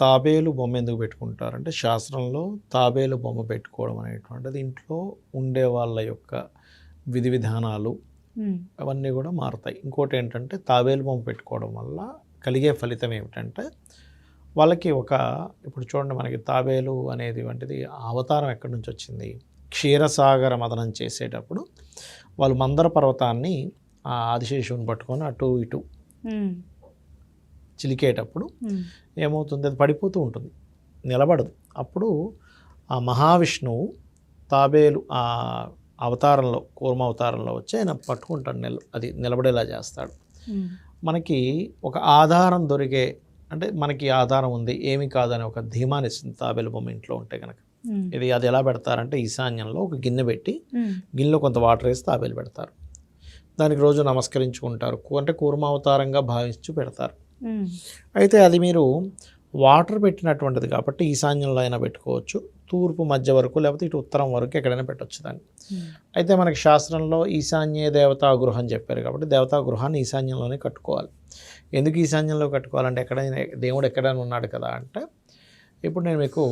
తాబేలు బొమ్మ ఎందుకు పెట్టుకుంటారంటే శాస్త్రంలో తాబేలు బొమ్మ పెట్టుకోవడం అనేటువంటిది ఇంట్లో ఉండే వాళ్ళ యొక్క విధి విధానాలు అవన్నీ కూడా మారుతాయి. ఇంకోటి ఏంటంటే తాబేలు బొమ్మ పెట్టుకోవడం వల్ల కలిగే ఫలితం ఏమిటంటే వాళ్ళకి ఇప్పుడు చూడండి, మనకి తాబేలు అనేది వంటిది అవతారం ఎక్కడి నుంచి వచ్చింది? క్షీరసాగర మదనం చేసేటప్పుడు వాళ్ళు మందర పర్వతాన్ని ఆ ఆదిశేషువుని పట్టుకొని అటు ఇటు చిలికేటప్పుడు ఏమవుతుంది, అది పడిపోతూ ఉంటుంది, నిలబడదు. అప్పుడు ఆ మహావిష్ణువు తాబేలు ఆ అవతారంలో, కూర్మ అవతారంలో వచ్చి ఆయన పట్టుకుంటాడు, అది నిలబడేలా చేస్తాడు. మనకి ఒక ఆధారం దొరికే, అంటే మనకి ఆధారం ఉంది ఏమి కాదని ఒక ధీమాన్ని ఇస్తుంది తాబేలు బొమ్మ ఇంట్లో ఉంటే కనుక. అది ఎలా పెడతారంటే ఈశాన్యంలో ఒక గిన్నె పెట్టి గిన్నెలో కొంత వాటర్ వేసి తాబేలు పెడతారు. దానికి రోజు నమస్కరించుకుంటారు, అంటే కూర్మావతారంగా భావించి పెడతారు. అయితే అది మీరు వాటర్ పెట్టినటువంటిది కాబట్టి ఈశాన్యంలో అయినా పెట్టుకోవచ్చు, తూర్పు మధ్య వరకు లేకపోతే ఇటు ఉత్తరం వరకు ఎక్కడైనా పెట్టవచ్చు దాన్ని. అయితే మనకి శాస్త్రంలో ఈశాన్య దేవతా గృహం చెప్పారు కాబట్టి దేవతా గృహాన్ని ఈశాన్యంలోనే కట్టుకోవాలి. ఎందుకు ఈశాన్యంలో కట్టుకోవాలంటే ఎక్కడైనా దేవుడు ఎక్కడైనా ఉన్నాడు కదా అంటే, ఇప్పుడు నేను మీకు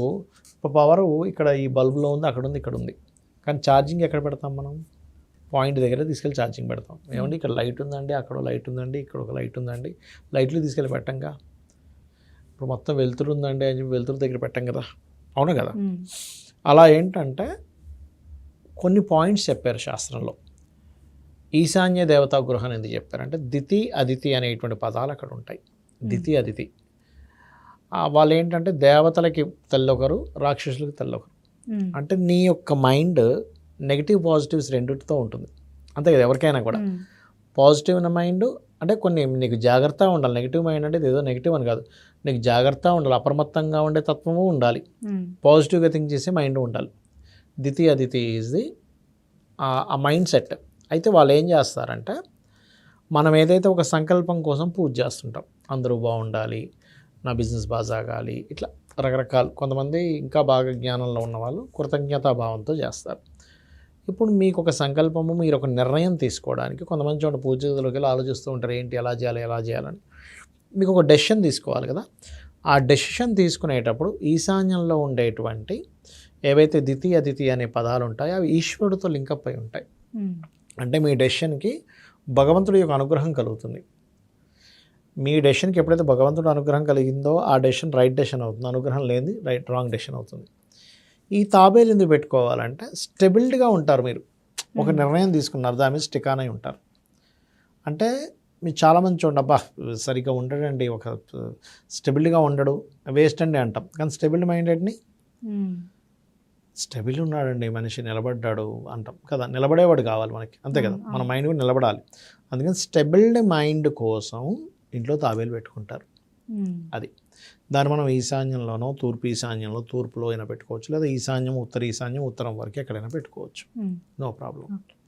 పవరు ఇక్కడ ఈ బల్బులో ఉంది, అక్కడ ఉంది, ఇక్కడ ఉంది, కానీ ఛార్జింగ్ ఎక్కడ పెడతాం మనం? పాయింట్ దగ్గర తీసుకెళ్ళి ఛార్జింగ్ పెడతాం. ఏమంటే ఇక్కడ లైట్ ఉందండి, అక్కడ లైట్ ఉందండి, ఇక్కడ ఒక లైట్ ఉందండి, లైట్లు తీసుకెళ్ళి పెట్టంగా. ఇప్పుడు మొత్తం వెలుతురు ఉందండి అని చెప్పి వెలుతురు దగ్గర పెట్టం కదా, అవును కదా. అలా ఏంటంటే కొన్ని పాయింట్స్ చెప్పారు శాస్త్రంలో. ఈశాన్య దేవతా గృహం ఎందుకు చెప్పారంటే దితి అదితి అనేటువంటి పదాలు అక్కడ ఉంటాయి. దితి అదితి వాళ్ళు ఏంటంటే దేవతలకి తెల్లొకరు, రాక్షసులకి తెల్లొకరు. అంటే నీ యొక్క మైండ్ నెగిటివ్ పాజిటివ్స్ రెండిటితో ఉంటుంది, అంతే కదా. ఎవరికైనా కూడా పాజిటివ్ ఉన్న మైండ్ అంటే కొన్ని నీకు జాగ్రత్త ఉండాలి. నెగిటివ్ మైండ్ అంటే ఏదో నెగిటివ్ అని కాదు, నీకు జాగ్రత్త ఉండాలి, అప్రమత్తంగా ఉండే తత్వము ఉండాలి, పాజిటివ్గా థింక్ చేసే మైండ్ ఉండాలి. దితి అదితి ఈజ్ ది ఆ మైండ్ సెట్. అయితే వాళ్ళు ఏం చేస్తారంటే, మనం ఏదైతే ఒక సంకల్పం కోసం పూజ చేస్తుంటాం, అందరూ బాగుండాలి, నా బిజినెస్ బాగా సాగాలి, ఇట్లా రకరకాలు. కొంతమంది ఇంకా బాగా జ్ఞానంలో ఉన్నవాళ్ళు కృతజ్ఞతాభావంతో చేస్తారు. ఇప్పుడు మీకు ఒక సంకల్పము, మీరు ఒక నిర్ణయం తీసుకోవడానికి కొంతమంది చోట పూజ గదిలోకి వెళ్ళి ఆలోచిస్తూ ఉంటారు, ఏంటి ఎలా చేయాలి ఎలా చేయాలని. మీకు ఒక డెసిషన్ తీసుకోవాలి కదా. ఆ డెసిషన్ తీసుకునేటప్పుడు ఈశాన్యంలో ఉండేటువంటి ఏవైతే దితి అదితి అనే పదాలు ఉంటాయో అవి ఈశ్వరుడితో లింకప్ అయి ఉంటాయి. అంటే మీ డెసిషన్కి భగవంతుడి యొక్క అనుగ్రహం కలుగుతుంది. మీ డెసిషన్కి ఎప్పుడైతే భగవంతుడు అనుగ్రహం కలిగిందో ఆ డెసిషన్ రైట్ డెసిషన్ అవుతుంది, అనుగ్రహం లేనిది రాంగ్ డెసిషన్ అవుతుంది. ఈ తాబేలు ఎందుకు పెట్టుకోవాలంటే స్టెబిలిటీగా ఉంటారు. మీరు ఒక నిర్ణయం తీసుకున్నారు, దాని మీద స్టిక్ అయి ఉంటారు. అంటే మీరు చాలామంది చూడండి, అబ్బా సరిగ్గా ఉండడండి, ఒక స్టెబిలిటీగా ఉండడు, వేస్ట్ అండి అంటాం. కానీ స్టెబిలిటీ మైండెడ్ని స్టెబిల్ ఉన్నాడండి మనిషి, నిలబడ్డాడు అంటాం కదా. నిలబడేవాడు కావాలి మనకి, అంతే కదా. మన మైండ్ కూడా నిలబడాలి. అందుకని స్టెబిలిటీ మైండ్ కోసం ఇంట్లో తాబేలు పెట్టుకుంటారు. అది దాన్ని మనం ఈశాన్యంలోనో, తూర్పు ఈశాన్యంలో, తూర్పులో అయినా పెట్టుకోవచ్చు, లేదా ఈశాన్యం ఉత్తర ఈశాన్యం ఉత్తరం వరకు ఎక్కడైనా పెట్టుకోవచ్చు, నో ప్రాబ్లం.